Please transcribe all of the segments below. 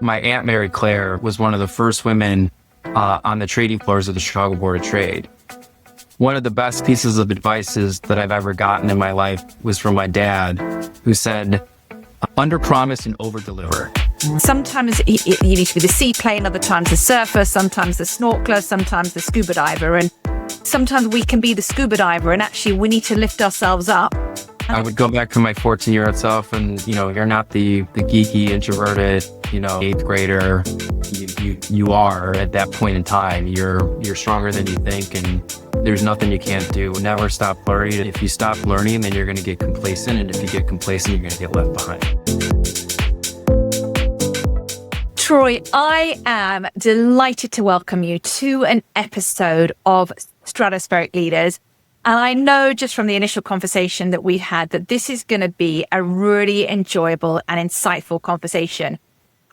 My Aunt Mary Claire was one of the first women on the trading floors of the Chicago Board of Trade. One of the best pieces of advice that I've ever gotten in my life was from my dad, who said, under promise and over deliver. Sometimes you need to be the seaplane, other times the surfer, sometimes the snorkeler, sometimes the scuba diver. And sometimes we can be the scuba diver and actually we need to lift ourselves up. I would go back to my 14-year-old self and, you're not the geeky, introverted, 8th grader. You are at that point in time. You're stronger than you think, and there's nothing you can't do. Never stop learning. If you stop learning, then you're going to get complacent. And if you get complacent, you're going to get left behind. Troy, I am delighted to welcome you to an episode of Stratospheric Leaders. And I know just from the initial conversation that we've had that this is going to be a really enjoyable and insightful conversation.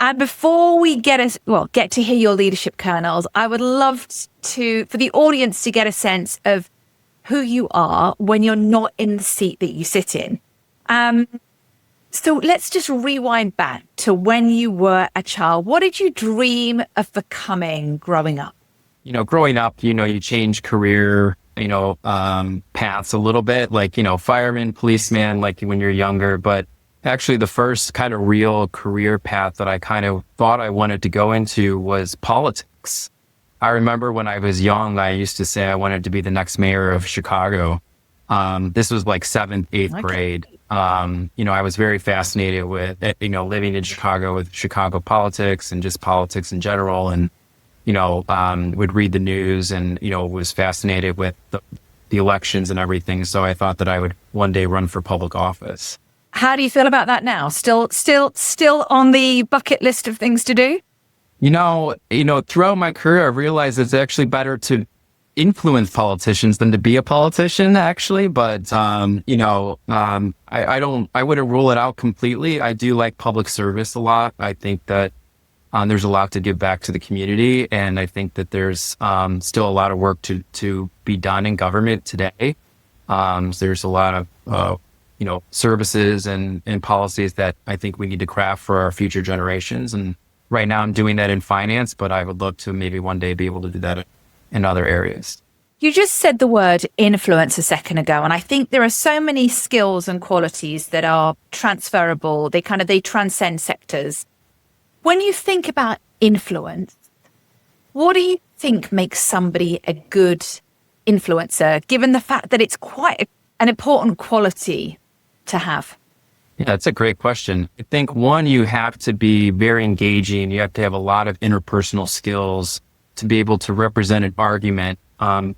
And before we get to hear your leadership kernels, I would love for the audience to get a sense of who you are when you're not in the seat that you sit in. So let's just rewind back to when you were a child. What did you dream of becoming growing up? Growing up, you change career, paths a little bit, like, fireman, policeman, like when you're younger. But actually the first kind of real career path that I kind of thought I wanted to go into was politics. I remember when I was young, I used to say I wanted to be the next mayor of Chicago. This was like 7th, 8th grade. I was very fascinated with, living in Chicago with Chicago politics and just politics in general. And, would read the news and, was fascinated with the elections and everything. So I thought that I would one day run for public office. How do you feel about that now? Still on the bucket list of things to do? Throughout my career, I realized it's actually better to influence politicians than to be a politician, actually. But, I wouldn't rule it out completely. I do like public service a lot. I think that there's a lot to give back to the community. And I think that there's still a lot of work to be done in government today. There's a lot of, services and policies that I think we need to craft for our future generations. And right now I'm doing that in finance, but I would love to maybe one day be able to do that in other areas. You just said the word influence a second ago, and I think there are so many skills and qualities that are transferable. They transcend sectors. When you think about influence, what do you think makes somebody a good influencer, given the fact that it's quite an important quality to have? Yeah, that's a great question. I think one, you have to be very engaging. You have to have a lot of interpersonal skills to be able to represent an argument.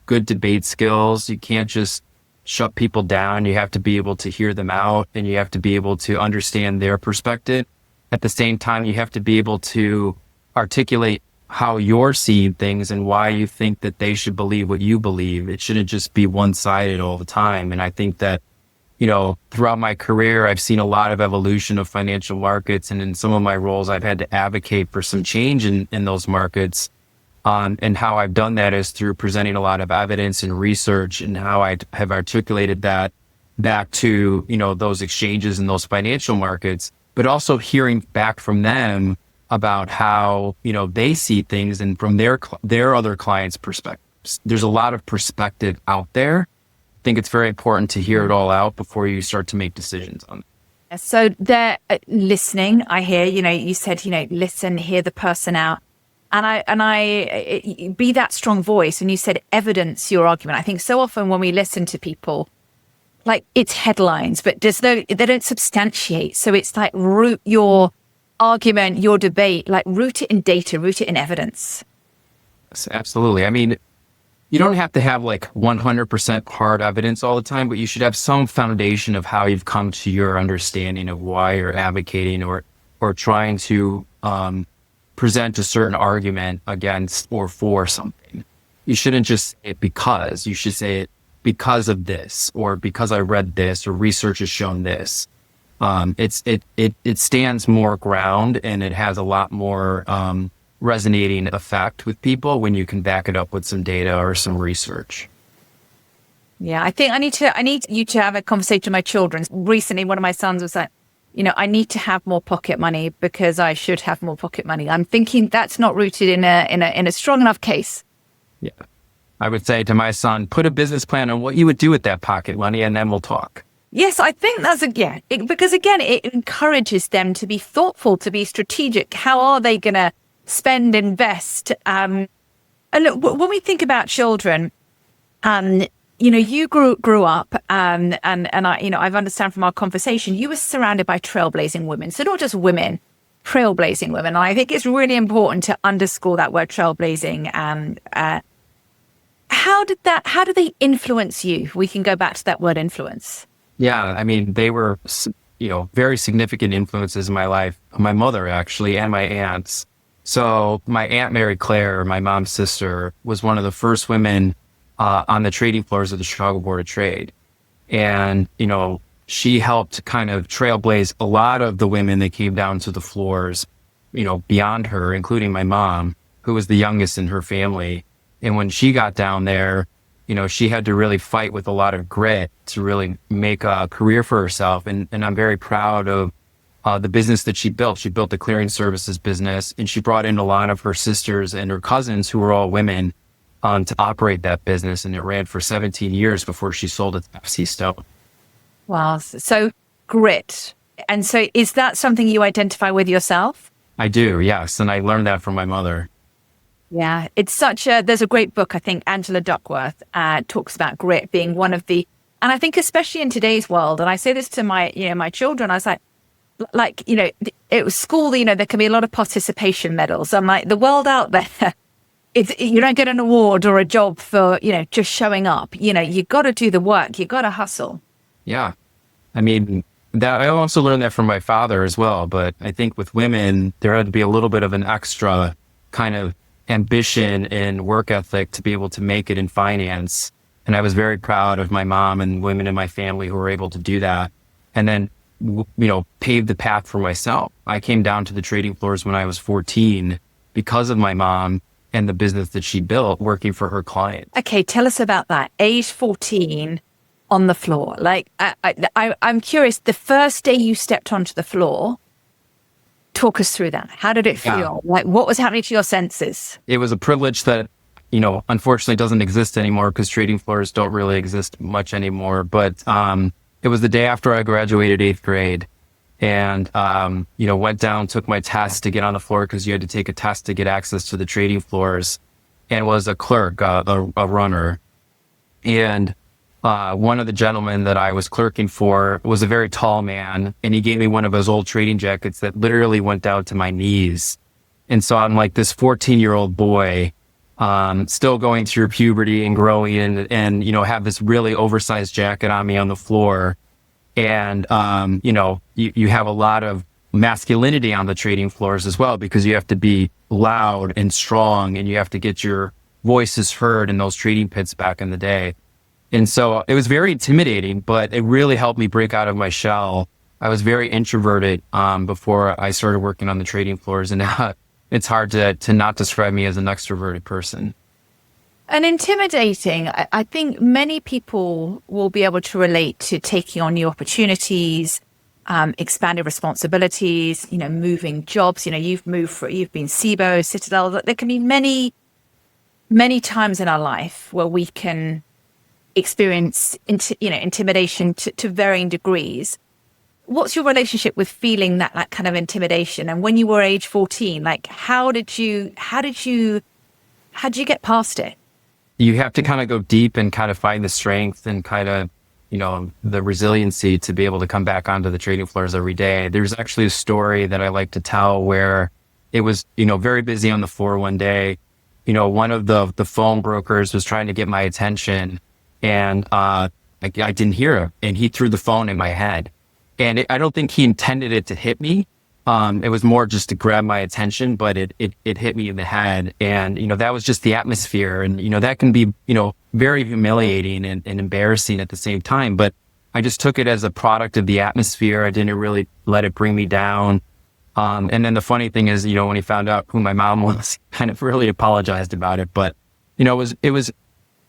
Good debate skills. You can't just shut people down. You have to be able to hear them out, and you have to be able to understand their perspective. At the same time, you have to be able to articulate how you're seeing things and why you think that they should believe what you believe. It shouldn't just be one-sided all the time. And I think that, throughout my career, I've seen a lot of evolution of financial markets. And in some of my roles, I've had to advocate for some change in those markets. And how I've done that is through presenting a lot of evidence and research, and how I have articulated that back to, those exchanges and those financial markets, but also hearing back from them about how, they see things and from their other clients' perspectives. There's a lot of perspective out there. I think it's very important to hear it all out before you start to make decisions on it. So they're listening. I hear, you said, listen, hear the person out. And I be that strong voice. And you said evidence your argument. I think so often when we listen to people, like it's headlines, but they don't substantiate. So it's like root your argument, your debate, like root it in data, root it in evidence. Yes, absolutely. I mean, you don't have to have like 100% hard evidence all the time, but you should have some foundation of how you've come to your understanding of why you're advocating or trying to present a certain argument against or for something. You shouldn't just say it because. You should say it because of this, or because I read this, or research has shown this. It stands more ground, and it has a lot more resonating effect with people when you can back it up with some data or some research. Yeah, I think I need you to have a conversation with my children. Recently, one of my sons was like, I need to have more pocket money because I should have more pocket money. I'm thinking that's not rooted in a strong enough case. Yeah. I would say to my son, put a business plan on what you would do with that pocket money, and then we'll talk. Yes, I think that's because again, it encourages them to be thoughtful, to be strategic. How are they going to spend, invest? And look, when we think about children, you grew up, and I've understand from our conversation, you were surrounded by trailblazing women. So not just women, trailblazing women. And I think it's really important to underscore that word trailblazing. And how did they influence you? We can go back to that word influence. Yeah, I mean, they were, very significant influences in my life. My mother, actually, and my aunts. So my Aunt Mary Claire, my mom's sister, was one of the first women on the trading floors of the Chicago Board of Trade. And, she helped kind of trailblaze a lot of the women that came down to the floors, beyond her, including my mom, who was the youngest in her family. And when she got down there, she had to really fight with a lot of grit to really make a career for herself. And I'm very proud of the business that she built. She built the clearing services business, and she brought in a lot of her sisters and her cousins, who were all women, to operate that business. And it ran for 17 years before she sold it to FC Stone. Wow. So grit. And so is that something you identify with yourself? I do, yes. And I learned that from my mother. Yeah, it's there's a great book, I think Angela Duckworth talks about grit being one of the, and I think especially in today's world, and I say this to my children, I was like, it was school, there can be a lot of participation medals. I'm like, the world out there, you don't get an award or a job for, just showing up. You got to do the work, you got to hustle. Yeah. I mean, that I also learned that from my father as well. But I think with women, there had to be a little bit of an extra kind of ambition and work ethic to be able to make it in finance. And I was very proud of my mom and women in my family who were able to do that. And then, paved the path for myself. I came down to the trading floors when I was 14 because of my mom and the business that she built working for her clients. Okay, tell us about that. Age 14 on the floor. Like, I'm curious, the first day you stepped onto the floor, talk us through that. How did it feel? Yeah. Like, what was happening to your senses? It was a privilege that, unfortunately doesn't exist anymore because trading floors don't really exist much anymore. But it was the day after I graduated 8th grade and, went down, took my test to get on the floor because you had to take a test to get access to the trading floors, and was a clerk, a runner. And one of the gentlemen that I was clerking for was a very tall man, and he gave me one of his old trading jackets that literally went down to my knees. And so I'm like this 14-year-old boy, still going through puberty and growing and have this really oversized jacket on me on the floor. And, you have a lot of masculinity on the trading floors as well, because you have to be loud and strong and you have to get your voices heard in those trading pits back in the day. And so it was very intimidating, but it really helped me break out of my shell. I was very introverted before I started working on the trading floors, and it's hard to not describe me as an extroverted person. And intimidating, I think many people will be able to relate to taking on new opportunities, expanded responsibilities, moving jobs. You've been SIBO, Citadel. There can be many, many times in our life where we can experience intimidation to varying degrees. What's your relationship with feeling that kind of intimidation? And when you were age 14, like how did you get past it? You have to kind of go deep and kind of find the strength and kind of, the resiliency to be able to come back onto the trading floors every day. There's actually a story that I like to tell where it was, very busy on the floor one day. One of the phone brokers was trying to get my attention, and I didn't hear him, and he threw the phone in my head. And I don't think he intended it to hit me. It was more just to grab my attention, but it hit me in the head. And, that was just the atmosphere. And, that can be, very humiliating and embarrassing at the same time. But I just took it as a product of the atmosphere. I didn't really let it bring me down. And then the funny thing is, when he found out who my mom was, he kind of really apologized about it. But, it was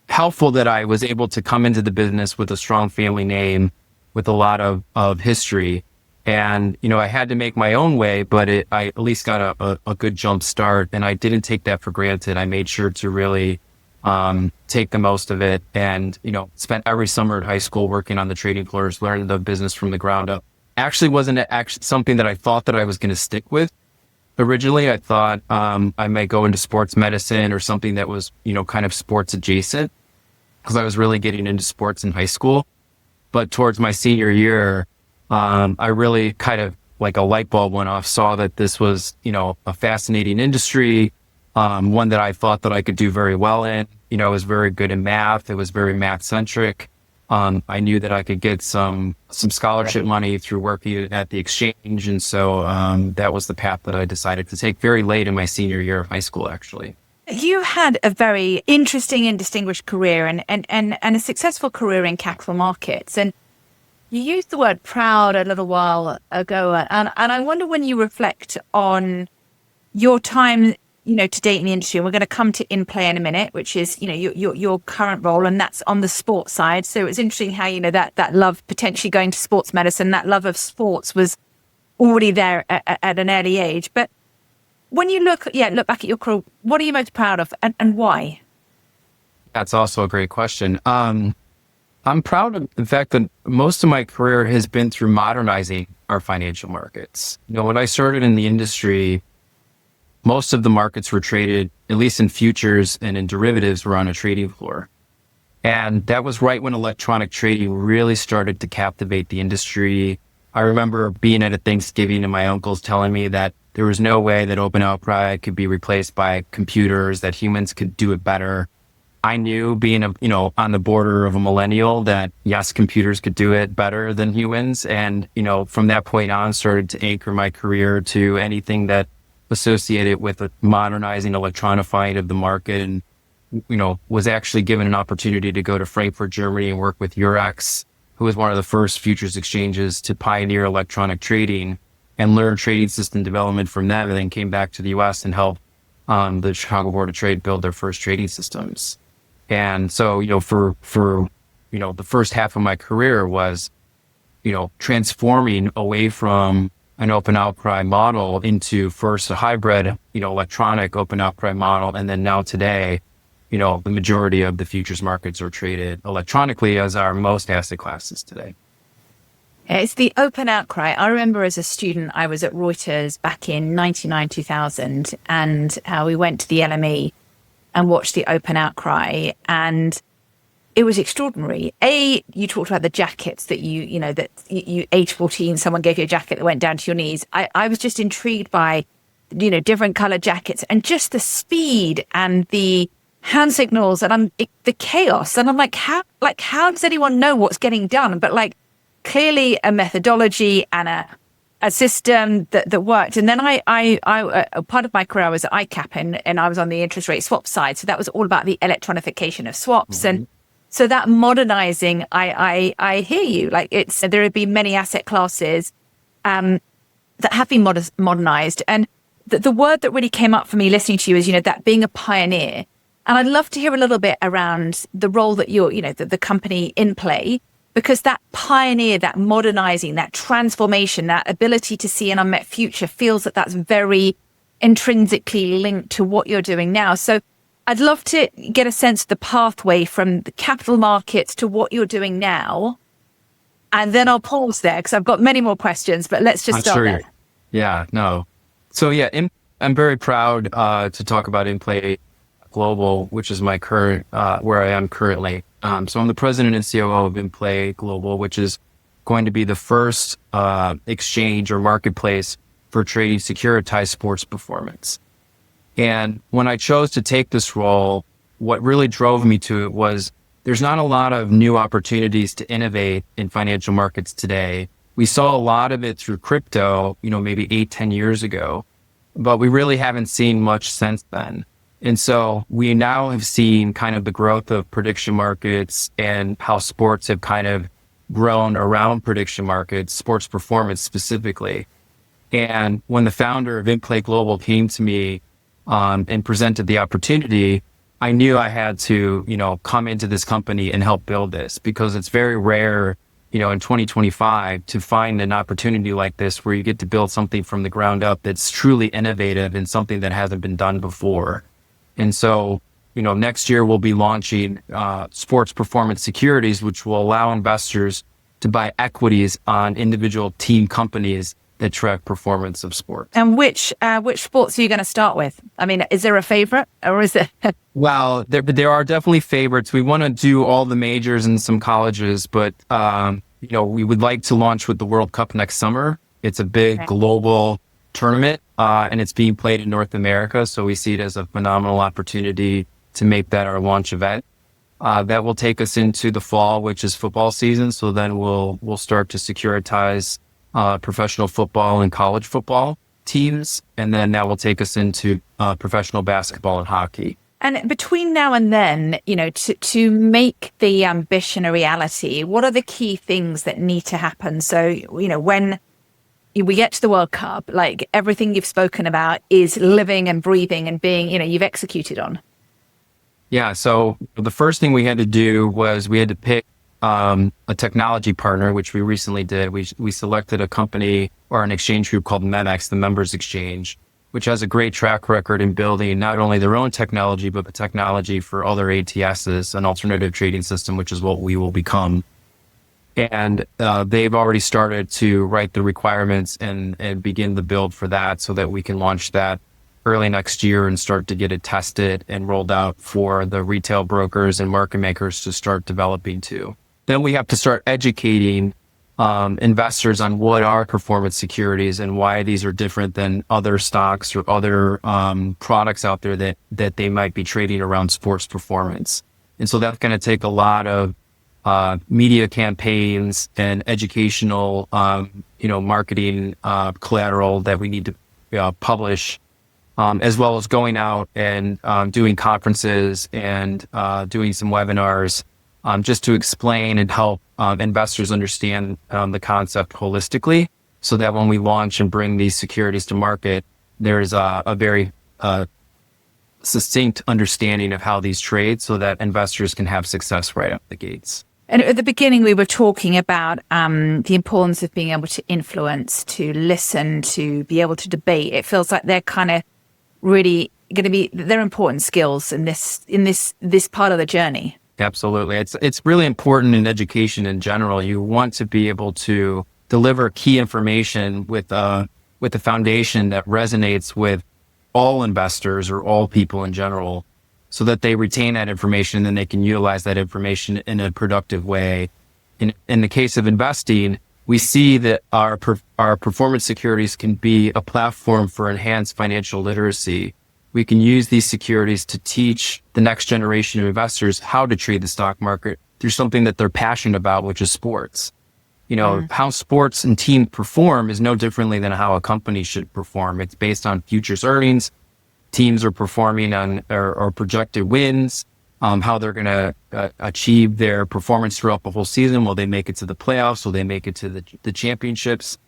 helpful that I was able to come into the business with a strong family name, with a lot of history. And, I had to make my own way, but I at least got a good jump start, and I didn't take that for granted. I made sure to really take the most of it, and, spent every summer at high school working on the trading floors, learning the business from the ground up. Actually wasn't actually something that I thought that I was going to stick with. Originally, I thought I might go into sports medicine or something that was, kind of sports adjacent, because I was really getting into sports in high school. But towards my senior year, I really kind of like a light bulb went off, saw that this was, a fascinating industry, one that I thought that I could do very well in. I was very good in math. It was very math centric. I knew that I could get some scholarship money through working at the exchange. And so that was the path that I decided to take very late in my senior year of high school, actually. You had a very interesting and distinguished career and a successful career in capital markets. And you used the word proud a little while ago. And I wonder, when you reflect on your time, to date in the industry, and we're going to come to Inplay in a minute, which is, your current role, and that's on the sports side. So it's interesting how, that love potentially going to sports medicine, that love of sports was already there at an early age. But when you look back at your career, what are you most proud of, and why? That's also a great question. I'm proud of the fact that most of my career has been through modernizing our financial markets. When I started in the industry, most of the markets were traded, at least in futures and in derivatives, were on a trading floor. And that was right when electronic trading really started to captivate the industry. I remember being at a Thanksgiving and my uncles telling me that there was no way that open outcry could be replaced by computers, that humans could do it better. I knew, being on the border of a millennial, that yes, computers could do it better than humans. And, from that point on, started to anchor my career to anything that associated with a modernizing, electronifying of the market. And, was actually given an opportunity to go to Frankfurt, Germany and work with Eurex, who was one of the first futures exchanges to pioneer electronic trading, and learn trading system development from them, and then came back to the US and helped the Chicago Board of Trade build their first trading systems. And so, for the first half of my career was, transforming away from an open outcry model into first a hybrid, electronic open outcry model. And then now today, the majority of the futures markets are traded electronically, as are most asset classes today. It's the open outcry. I remember as a student, I was at Reuters back in 99, 2000, and we went to the LME and watched the open outcry, and it was extraordinary. You talked about the jackets that you age 14, someone gave you a jacket that went down to your knees. I was just intrigued by, different colored jackets and just the speed and the hand signals and the chaos. And I'm like, how does anyone know what's getting done? But clearly a methodology and a system that worked. And then I part of my career, I was at ICAP and I was on the interest rate swap side. So that was all about the electronification of swaps. Mm-hmm. And so that modernizing, I hear you. There have been many asset classes that have been modernized. And the word that really came up for me listening to you is, that being a pioneer. And I'd love to hear a little bit around the role that you're, the company Inplay, because that pioneer, that modernizing, that transformation, that ability to see an unmet future feels that that's very intrinsically linked to what you're doing now. So I'd love to get a sense of the pathway from the capital markets to what you're doing now. And then I'll pause there because I've got many more questions, but let's just start there. Yeah, no. So I'm very proud to talk about Inplay Global, which is my current, where I am currently. So I'm the president and COO of Inplay Global, which is going to be the first exchange or marketplace for trading securitized sports performance. And when I chose to take this role, what really drove me to it was there's not a lot of new opportunities to innovate in financial markets today. We saw a lot of it through crypto, maybe 8-10 years ago, but we really haven't seen much since then. And so we now have seen kind of the growth of prediction markets and how sports have kind of grown around prediction markets, sports performance specifically. And when the founder of Inplay Global came to me and presented the opportunity, I knew I had to, come into this company and help build this, because it's very rare in 2025 to find an opportunity like this where you get to build something from the ground up that's truly innovative and something that hasn't been done before. And so, next year we'll be launching sports performance securities, which will allow investors to buy equities on individual team companies that track performance of sports. And which sports are you going to start with? I mean, is there a favorite, or is it? Well, there are definitely favorites. We want to do all the majors and some colleges, but we would like to launch with the World Cup next summer. It's a big global tournament, and it's being played in North America. So we see it as a phenomenal opportunity to make that our launch event. That will take us into the fall, which is football season. So then we'll start to securitize professional football and college football teams. And then that will take us into professional basketball and hockey. And between now and then, to make the ambition a reality, what are the key things that need to happen? So, when we get to the World Cup, like everything you've spoken about is living and breathing and being, you've executed on. Yeah. So the first thing we had to do was we had to pick a technology partner, which we recently did. We selected a company or an exchange group called MEMX, the Members Exchange, which has a great track record in building not only their own technology, but the technology for other ATSs, an alternative trading system, which is what we will become. And they've already started to write the requirements and begin the build for that so that we can launch that early next year and start to get it tested and rolled out for the retail brokers and market makers to start developing too. Then we have to start educating investors on what are performance securities and why these are different than other stocks or other products out there that they might be trading around sports performance. And so that's going to take a lot of media campaigns and educational, marketing collateral that we need to publish, as well as going out and doing conferences and doing some webinars just to explain and help investors understand the concept holistically so that when we launch and bring these securities to market, there's a very succinct understanding of how these trade so that investors can have success right out the gates. And at the beginning, we were talking about the importance of being able to influence, to listen, to be able to debate. It feels like they're kind of really going to be, they're important skills in this part of the journey. Absolutely. It's really important in education in general. You want to be able to deliver key information with a foundation that resonates with all investors or all people in general so that they retain that information and then they can utilize that information in a productive way. In the case of investing, we see that our performance securities can be a platform for enhanced financial literacy. We can use these securities to teach the next generation of investors how to trade the stock market through something that they're passionate about, which is sports. How sports and teams perform is no differently than how a company should perform. It's based on futures earnings. Teams are performing on or projected wins, how they're going to achieve their performance throughout the whole season. Will they make it to the playoffs? Will they make it to the championships?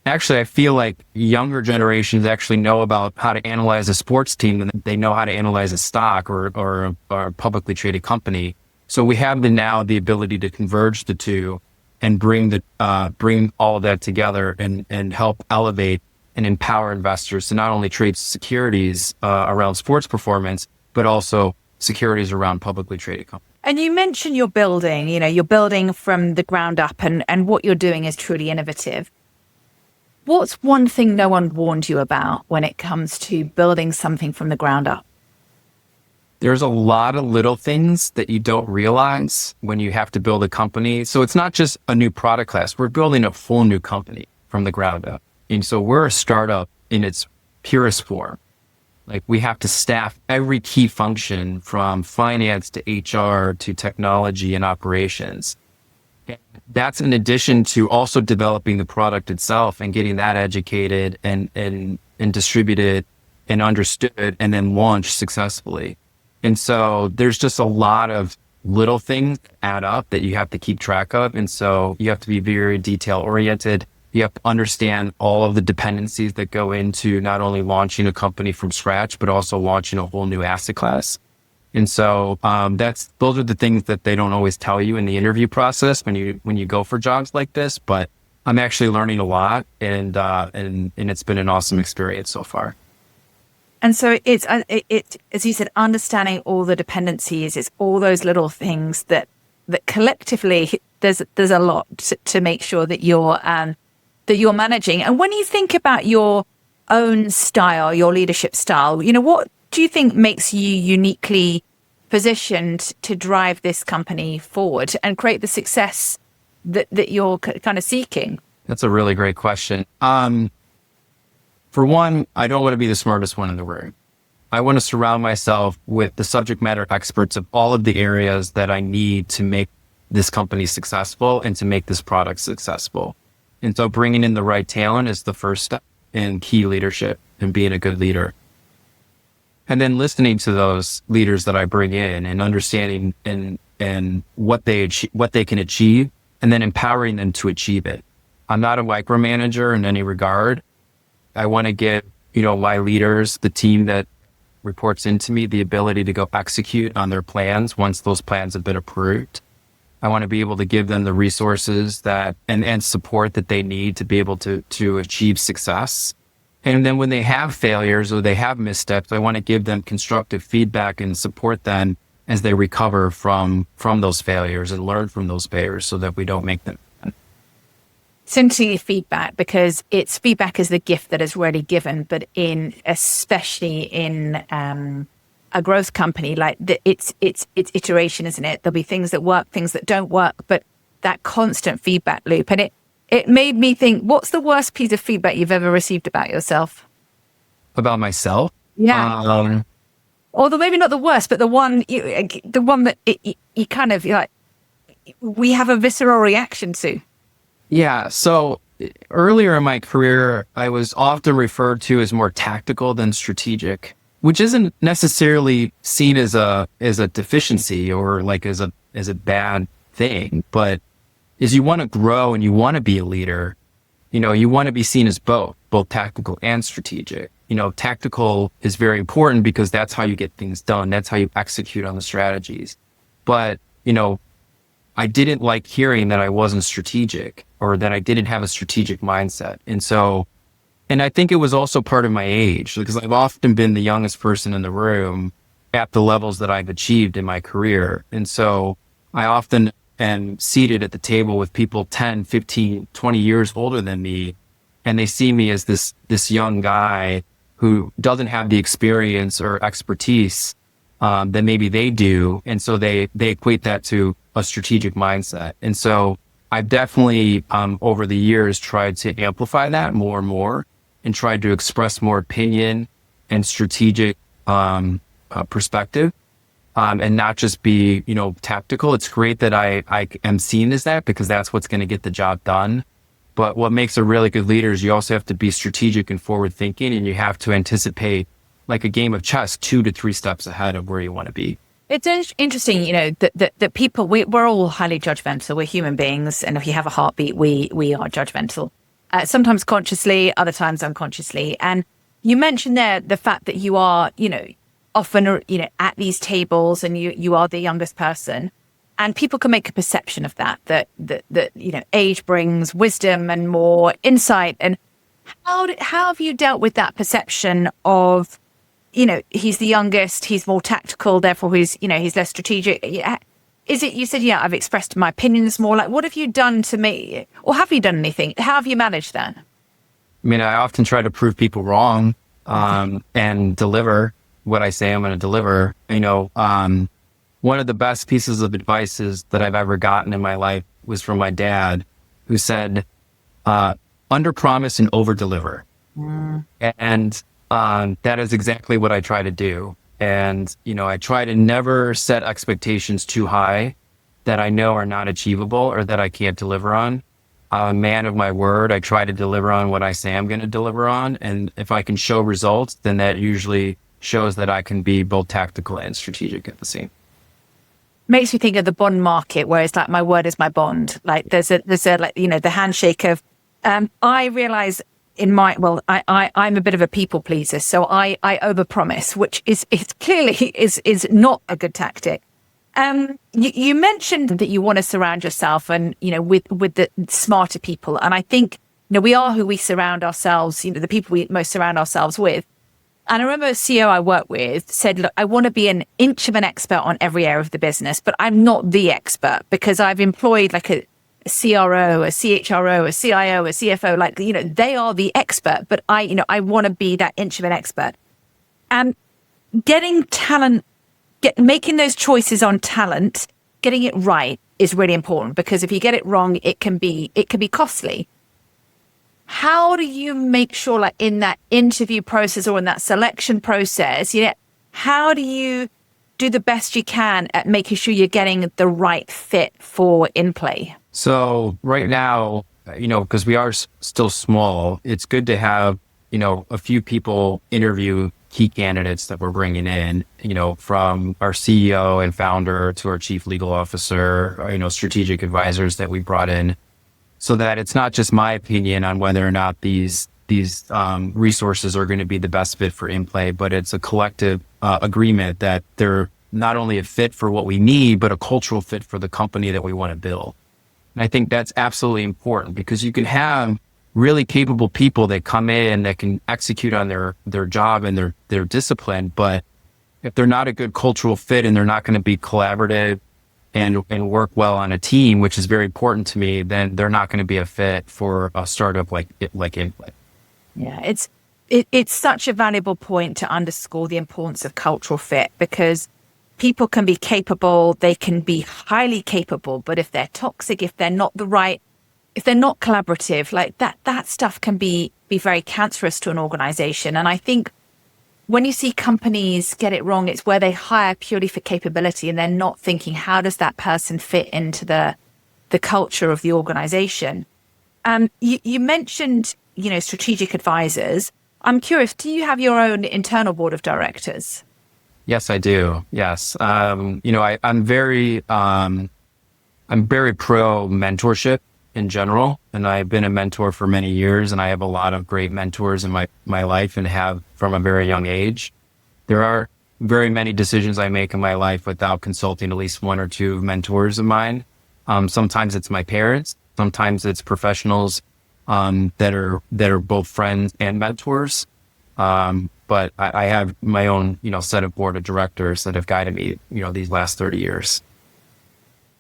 Actually, I feel like younger generations actually know about how to analyze a sports team than they know how to analyze a stock or a publicly traded company. So we have now the ability to converge the two and bring all of that together and help elevate and empower investors to not only trade securities around sports performance, but also securities around publicly traded companies. And you mentioned you're building from the ground up and what you're doing is truly innovative. What's one thing no one warned you about when it comes to building something from the ground up? There's a lot of little things that you don't realize when you have to build a company. So it's not just a new product class. We're building a full new company from the ground up. And so we're a startup in its purest form. Like we have to staff every key function from finance to HR to technology and operations. That's in addition to also developing the product itself and getting that educated and distributed and understood and then launched successfully. And so there's just a lot of little things that add up that you have to keep track of. And so you have to be very detail oriented. You have to understand all of the dependencies that go into not only launching a company from scratch, but also launching a whole new asset class. And so those are the things that they don't always tell you in the interview process when you go for jobs like this. But I'm actually learning a lot, and it's been an awesome experience so far. And so it's as you said, understanding all the dependencies. It's all those little things that collectively there's a lot to make sure that you're managing. And when you think about your own style, your leadership style, what do you think makes you uniquely positioned to drive this company forward and create the success that you're kind of seeking? That's a really great question. For one, I don't want to be the smartest one in the room. I want to surround myself with the subject matter experts of all of the areas that I need to make this company successful and to make this product successful. And so bringing in the right talent is the first step in key leadership and being a good leader. And then listening to those leaders that I bring in and understanding and what they can achieve, and then empowering them to achieve it. I'm not a micromanager in any regard. I want to give, my leaders, the team that reports into me, the ability to go execute on their plans once those plans have been approved. I want to be able to give them the resources and support that they need to be able to achieve success. And then when they have failures or they have missteps, I want to give them constructive feedback and support them as they recover from those failures and learn from those failures so that we don't make them. Essentially feedback, because it's feedback is the gift that is rarely given, but especially in a growth company, like it's iteration, isn't it? There'll be things that work, things that don't work, but that constant feedback loop. And it made me think, what's the worst piece of feedback you've ever received about yourself? About myself? Yeah. Although maybe not the worst, but the one that you kind of like, we have a visceral reaction to. Yeah. So earlier in my career, I was often referred to as more tactical than strategic, which isn't necessarily seen as a deficiency or like as a bad thing. But as you want to grow and you want to be a leader, you want to be seen as both tactical and strategic. Tactical is very important because that's how you get things done. That's how you execute on the strategies. But, I didn't like hearing that I wasn't strategic or that I didn't have a strategic mindset. And I think it was also part of my age because I've often been the youngest person in the room at the levels that I've achieved in my career. And so I often am seated at the table with people 10, 15, 20 years older than me. And they see me as this young guy who doesn't have the experience or expertise that maybe they do. And so they equate that to a strategic mindset. And so I've definitely, over the years, tried to amplify that more and more and tried to express more opinion and strategic perspective and not just be, tactical. It's great that I am seen as that because that's what's going to get the job done. But what makes a really good leader is you also have to be strategic and forward thinking, and you have to anticipate, like a game of chess, 2 to 3 steps ahead of where you want to be. It's interesting, that people, we're all highly judgmental. We're human beings. And if you have a heartbeat, we are judgmental, sometimes consciously, other times unconsciously. And you mentioned there the fact that you are, often, at these tables and you are the youngest person. And people can make a perception of that age brings wisdom and more insight. And how have you dealt with that perception of, he's the youngest, he's more tactical, therefore he's less strategic? Is it, you said, I've expressed my opinions more. Like, what have you done to me? Or have you done anything? How have you managed that? I mean, I often try to prove people wrong and deliver what I say I'm going to deliver. One of the best pieces of advice that I've ever gotten in my life was from my dad, who said, under promise and over deliver. And that is exactly what I try to do. And, I try to never set expectations too high that I know are not achievable or that I can't deliver on. I'm a man of my word. I try to deliver on what I say I'm going to deliver on. And if I can show results, then that usually shows that I can be both tactical and strategic at the same. Makes me think of the bond market, where it's like, my word is my bond. Like there's a the handshake of, I realize I'm a bit of a people pleaser, so I overpromise, which is clearly is not a good tactic. You mentioned that you want to surround yourself and, with the smarter people. And I think, we are who we surround ourselves, the people we most surround ourselves with. And I remember a CEO I worked with said, look, I want to be an inch of an expert on every area of the business, but I'm not the expert because I've employed like a CRO, a CHRO, a CIO, a CFO, they are the expert, but I want to be that inch of an expert. And getting talent, making those choices on talent, getting it right is really important, because if you get it wrong, it can be costly. How do you make sure, like in that interview process or in that selection process, how do you do the best you can at making sure you're getting the right fit for Inplay? So right now, because we are still small, it's good to have, a few people interview key candidates that we're bringing in, from our CEO and founder to our chief legal officer, strategic advisors that we brought in, so that it's not just my opinion on whether or not these resources are going to be the best fit for Inplay, but it's a collective agreement that they're not only a fit for what we need, but a cultural fit for the company that we want to build. And I think that's absolutely important, because you can have really capable people that come in that can execute on their job and their discipline, but if they're not a good cultural fit and they're not going to be collaborative and work well on a team, which is very important to me, then they're not going to be a fit for a startup like Inplay. Yeah, it's such a valuable point to underscore the importance of cultural fit, because people can be capable, they can be highly capable, but if they're toxic, if they're not if they're not collaborative, like that stuff can be very cancerous to an organization. And I think when you see companies get it wrong, it's where they hire purely for capability and they're not thinking, how does that person fit into the culture of the organization? You mentioned, strategic advisors. I'm curious, do you have your own internal board of directors? Yes, I do. Yes. I'm very pro mentorship in general, and I've been a mentor for many years, and I have a lot of great mentors in my life and have from a very young age. There are very many decisions I make in my life without consulting at least one or two mentors of mine. Sometimes it's my parents, sometimes it's professionals that are both friends and mentors. But I have my own, set of board of directors that have guided me, these last 30 years.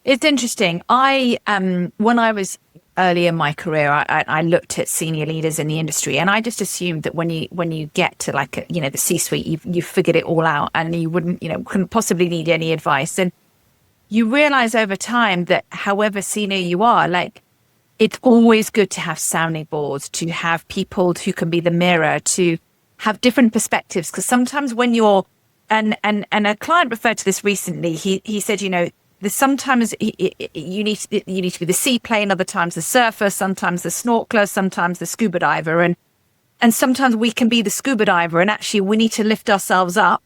It's interesting. When I was early in my career, I looked at senior leaders in the industry, and I just assumed that when you get to the C-suite, you've figured it all out, and you couldn't possibly need any advice. And you realize over time that however senior you are, it's always good to have sounding boards, to have people who can be the mirror, to have different perspectives. Because sometimes when you're, and a client referred to this recently, he said, there's sometimes you need to be the seaplane, other times the surfer, sometimes the snorkeler, sometimes the scuba diver. And sometimes we can be the scuba diver, and actually we need to lift ourselves up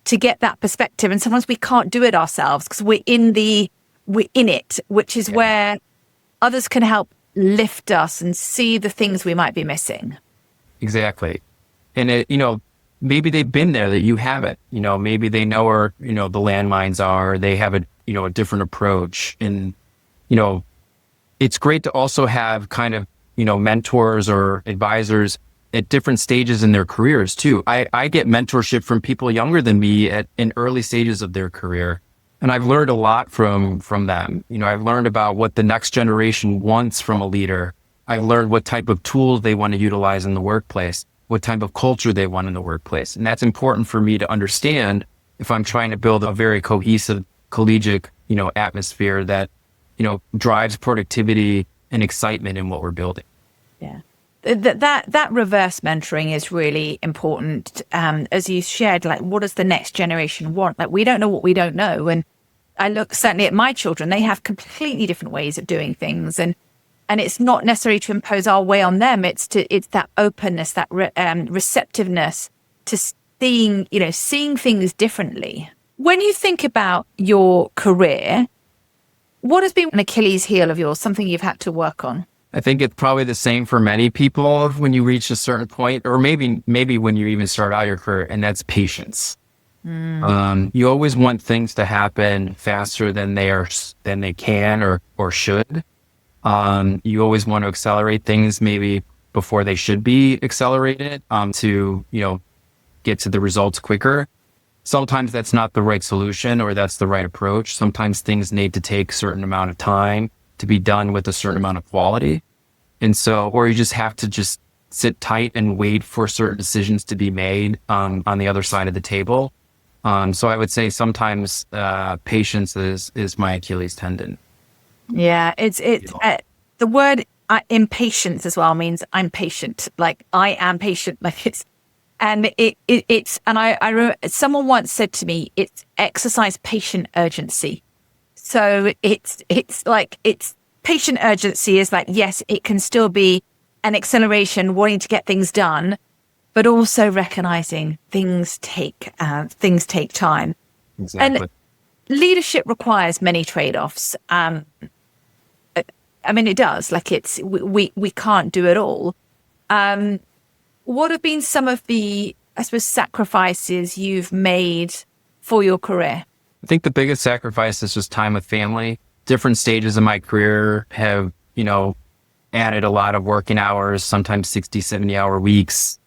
to get that perspective. And sometimes we can't do it ourselves because we're in it, which is where others can help lift us and see the things we might be missing. Exactly. And maybe they've been there that you haven't, maybe they know where, the landmines are, they have a different approach. And, it's great to also have kind of, mentors or advisors at different stages in their careers too. I get mentorship from people younger than me in early stages of their career. And I've learned a lot from them. I've learned about what the next generation wants from a leader. I've learned what type of tools they want to utilize in the workplace, what type of culture they want in the workplace. And that's important for me to understand if I'm trying to build a very cohesive, collegiate, atmosphere that, drives productivity and excitement in what we're building. Yeah. That reverse mentoring is really important. As you shared, what does the next generation want? We don't know what we don't know. And I look certainly at my children, they have completely different ways of doing things. And it's not necessarily to impose our way on them. It's that openness, that receptiveness to seeing things differently. When you think about your career, what has been an Achilles heel of yours, something you've had to work on? I think it's probably the same for many people when you reach a certain point, or maybe when you even start out your career, and that's patience. You always want things to happen faster than they can or should. You always want to accelerate things maybe before they should be accelerated, to, get to the results quicker. Sometimes that's not the right solution or that's the right approach. Sometimes things need to take a certain amount of time to be done with a certain amount of quality. And so, or you just have to just sit tight and wait for certain decisions to be made, on the other side of the table. So I would say sometimes, patience is my Achilles tendon. Yeah, it's the word impatience as well means I'm patient. Like I am patient. Like it's and I remember someone once said to me, it's exercise patient urgency. So it's patient urgency is like, yes, it can still be an acceleration, wanting to get things done, but also recognizing things take time. Exactly. And leadership requires many trade-offs. I mean, it does. Like we can't do it all. What have been some of the, I suppose, sacrifices you've made for your career? I think the biggest sacrifice is just time with family. Different stages of my career have, added a lot of working hours, sometimes 60, 70-hour weeks.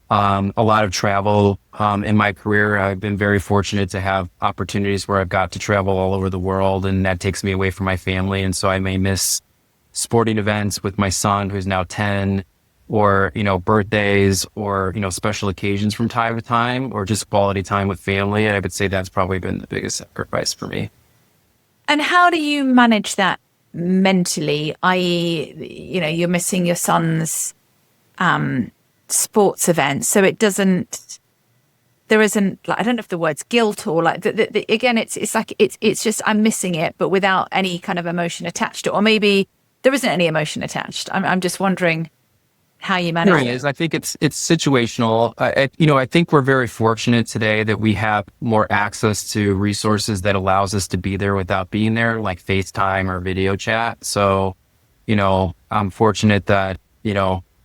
A lot of travel, in my career. I've been very fortunate to have opportunities where I've got to travel all over the world, and that takes me away from my family. And so I may miss sporting events with my son, who's now 10, or, birthdays or, special occasions from time to time, or just quality time with family. And I would say that's probably been the biggest sacrifice for me. And how do you manage that mentally? I.e., you're missing your son's sports events, so there isn't, like, I don't know if the word's guilt or like again, it's like it's just I'm missing it, but without any kind of emotion attached to it, or maybe there isn't any emotion attached. I'm just wondering how you manage it. I think it's situational. I think we're very fortunate today that we have more access to resources that allows us to be there without being there, like FaceTime or video chat. So, I'm fortunate that,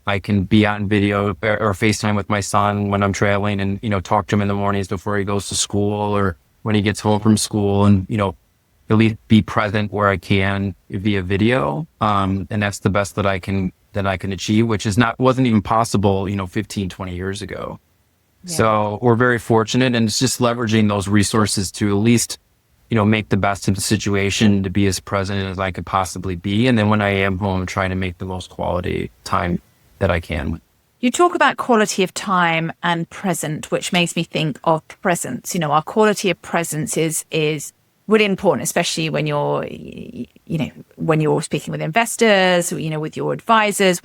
I can be on video or FaceTime with my son when I'm traveling and, talk to him in the mornings before he goes to school or when he gets home from school, and, at least be present where I can via video. And that's the best that I can achieve, which wasn't even possible, 15, 20 years ago. Yeah. So we're very fortunate, and it's just leveraging those resources to at least, make the best of the situation, to be as present as I could possibly be. And then when I am home, trying to make the most quality time that I can. You talk about quality of time and present, which makes me think of presence. Our quality of presence is really important, especially when you're speaking with investors, with your advisors,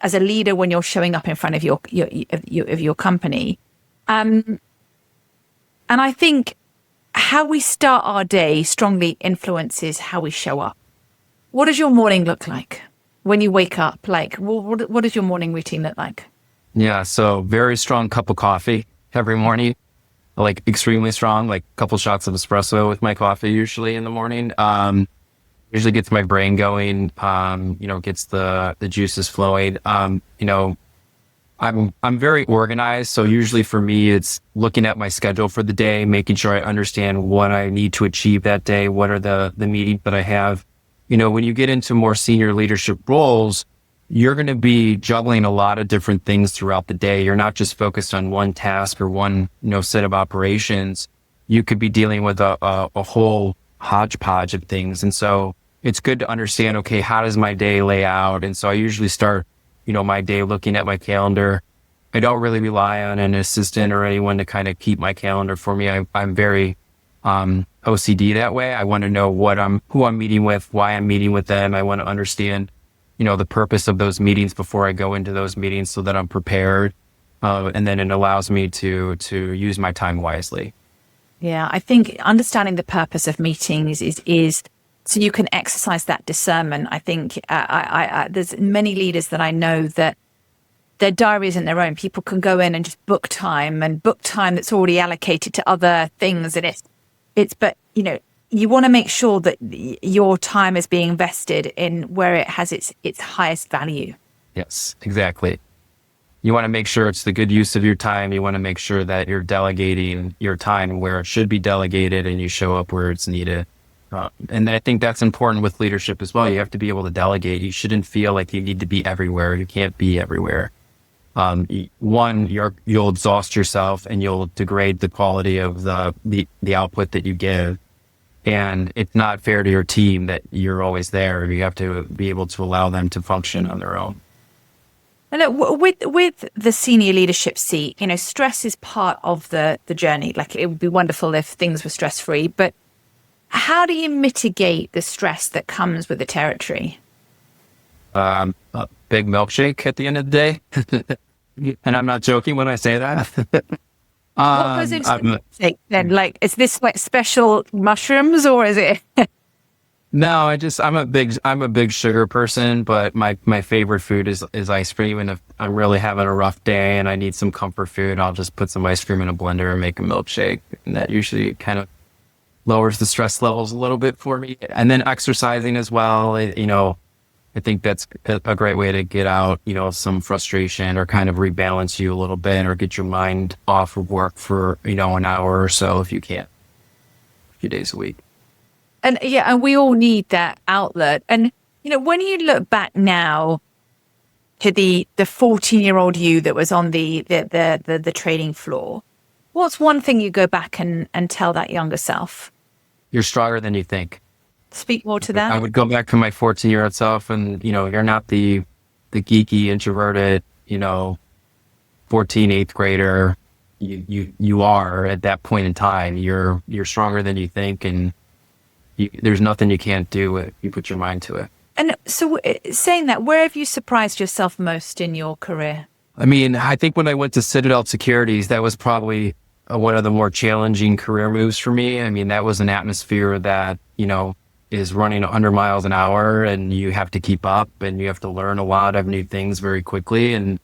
as a leader, when you're showing up in front of your company. And I think how we start our day strongly influences how we show up. What does your morning look like when you wake up? Like, what does your morning routine look like? Yeah, so very strong cup of coffee every morning. Like extremely strong, like a couple shots of espresso with my coffee usually in the morning. Usually gets my brain going, gets the juices flowing. I'm very organized. So usually for me, it's looking at my schedule for the day, making sure I understand what I need to achieve that day. What are the meetings that I have? When you get into more senior leadership roles, you're going to be juggling a lot of different things throughout the day. You're not just focused on one task or one, set of operations. You could be dealing with a whole hodgepodge of things. And so it's good to understand, okay, how does my day lay out? And so I usually start, my day looking at my calendar. I don't really rely on an assistant or anyone to kind of keep my calendar for me. I'm very OCD that way. I want to know who I'm meeting with, why I'm meeting with them. I want to understand the purpose of those meetings before I go into those meetings so that I'm prepared. And then it allows me to use my time wisely. Yeah, I think understanding the purpose of meetings is so you can exercise that discernment. I think there's many leaders that I know that their diary isn't their own. People can go in and just book time that's already allocated to other things. And but you want to make sure that your time is being invested in where it has its highest value. Yes, exactly. You want to make sure it's the good use of your time. You want to make sure that you're delegating your time where it should be delegated and you show up where it's needed. And I think that's important with leadership as well. You have to be able to delegate. You shouldn't feel like you need to be everywhere. You can't be everywhere. One, you'll exhaust yourself and you'll degrade the quality of the output that you give. And it's not fair to your team that you're always there. You have to be able to allow them to function on their own. And look, with the senior leadership seat, stress is part of the journey. Like, it would be wonderful if things were stress free, but how do you mitigate the stress that comes with the territory? A big milkshake at the end of the day. And I'm not joking when I say that. What goes into the milkshake then? Like, is this like special mushrooms or is it? No, I'm a big sugar person, but my favorite food is ice cream. And if I'm really having a rough day and I need some comfort food, I'll just put some ice cream in a blender and make a milkshake. And that usually kind of lowers the stress levels a little bit for me. And then exercising as well. I think that's a great way to get out, some frustration or kind of rebalance you a little bit or get your mind off of work for, an hour or so if you can, a few days a week. And and we all need that outlet. And, when you look back now to the 14-year-old you that was on the trading floor, what's one thing you go back and tell that younger self? You're stronger than you think. Speak more to that. I would go back to my 14-year-old self and, you're not the geeky, introverted, 14, eighth grader. You are at that point in time. You're stronger than you think, and there's nothing you can't do if you put your mind to it. And so saying that, where have you surprised yourself most in your career? I mean, I think when I went to Untitled Securities, that was probably one of the more challenging career moves for me. I mean, that was an atmosphere that, is running 100 miles an hour and you have to keep up and you have to learn a lot of new things very quickly. And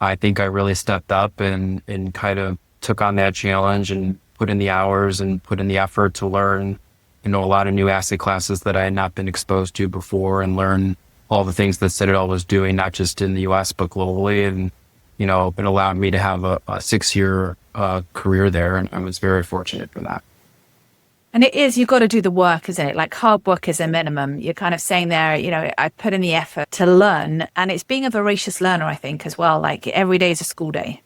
I think I really stepped up and kind of took on that challenge and put in the hours and put in the effort to learn, a lot of new asset classes that I had not been exposed to before and learn all the things that Citadel was doing, not just in the US, but globally. And, it allowed me to have a 6-year career there. And I was very fortunate for that. And it is, you've got to do the work, isn't it? Like, hard work is a minimum. You're kind of saying there, I put in the effort to learn, and it's being a voracious learner, I think, as well. Like, every day is a school day.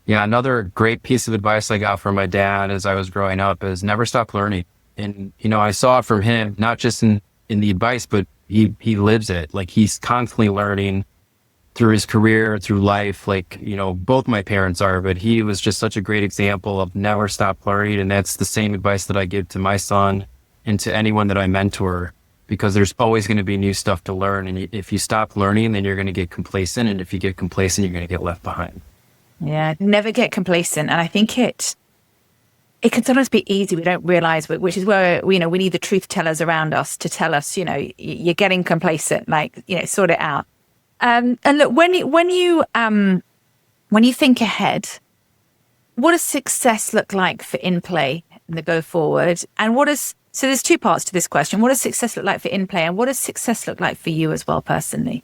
Yeah. Another great piece of advice I got from my dad as I was growing up is never stop learning. And, I saw it from him, not just in the advice, but he lives it. Like, he's constantly learning through his career, through life. Like, both my parents are, but he was just such a great example of never stop learning. And that's the same advice that I give to my son and to anyone that I mentor, because there's always going to be new stuff to learn. And if you stop learning, then you're going to get complacent. And if you get complacent, you're going to get left behind. Yeah, never get complacent. And I think it can sometimes be easy. We don't realize, which is where, we need the truth tellers around us to tell us, you're getting complacent, like, sort it out. And look, when you think ahead, what does success look like for Inplay in the go forward? And so there's two parts to this question. What does success look like for Inplay, and what does success look like for you as well, personally?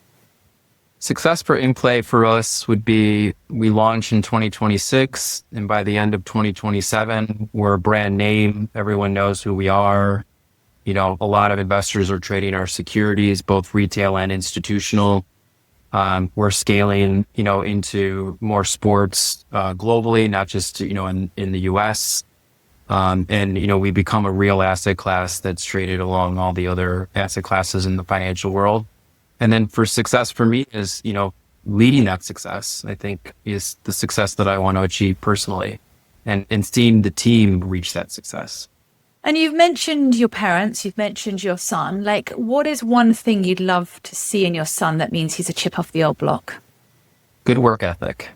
Success for Inplay for us would be, we launch in 2026, and by the end of 2027, we're a brand name. Everyone knows who we are. A lot of investors are trading our securities, both retail and institutional. We're scaling, into more sports globally, not just, in the US. And, we become a real asset class that's traded along all the other asset classes in the financial world. And then for success for me is, leading that success, I think, is the success that I want to achieve personally, and seeing the team reach that success. And you've mentioned your parents, you've mentioned your son. Like, what is one thing you'd love to see in your son that means he's a chip off the old block? Good work ethic.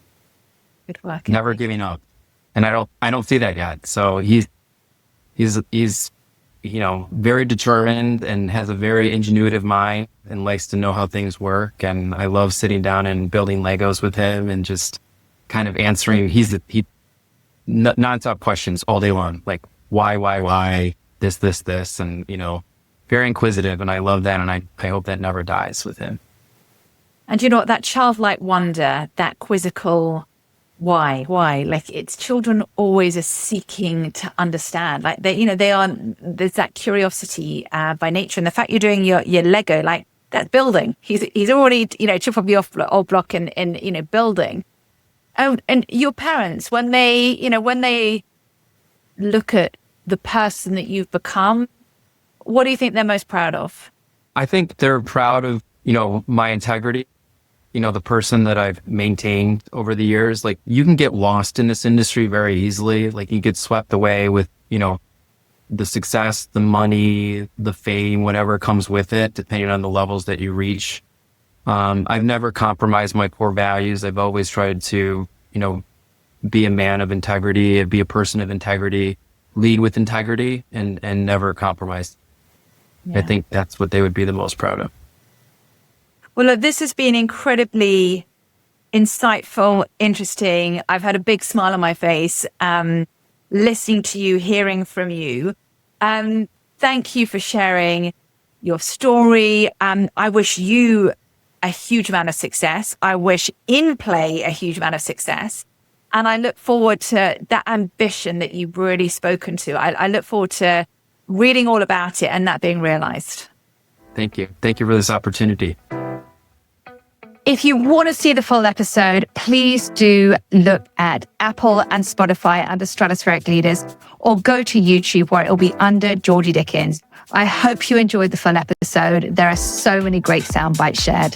Good work. Never giving up. And I don't see that yet. So he's very determined and has a very ingenuitive mind and likes to know how things work. And I love sitting down and building Legos with him and just kind of answering, nonstop questions all day long. Like, why, this, and, very inquisitive. And I love that. And I hope that never dies with him. And you know what, that childlike wonder, that quizzical why, like it's children always are seeking to understand, like there's that curiosity by nature. And the fact you're doing your Lego, like that's building. He's already, chip off the old block and building. And your parents, when they look at the person that you've become, what do you think they're most proud of? I think they're proud of, my integrity, the person that I've maintained over the years. Like, you can get lost in this industry very easily. Like, you get swept away with, the success, the money, the fame, whatever comes with it, depending on the levels that you reach. I've never compromised my core values. I've always tried to, be a man of integrity, be a person of integrity, lead with integrity, and never compromise. Yeah. I think that's what they would be the most proud of. Well, look, this has been incredibly insightful, interesting. I've had a big smile on my face listening to you, hearing from you. Thank you for sharing your story. I wish you a huge amount of success. I wish Inplay a huge amount of success. And I look forward to that ambition that you've really spoken to. I look forward to reading all about it and that being realized. Thank you. Thank you for this opportunity. If you want to see the full episode, please do look at Apple and Spotify under Stratospheric Leaders, or go to YouTube where it'll be under Georgie Dickens. I hope you enjoyed the full episode. There are so many great sound bites shared.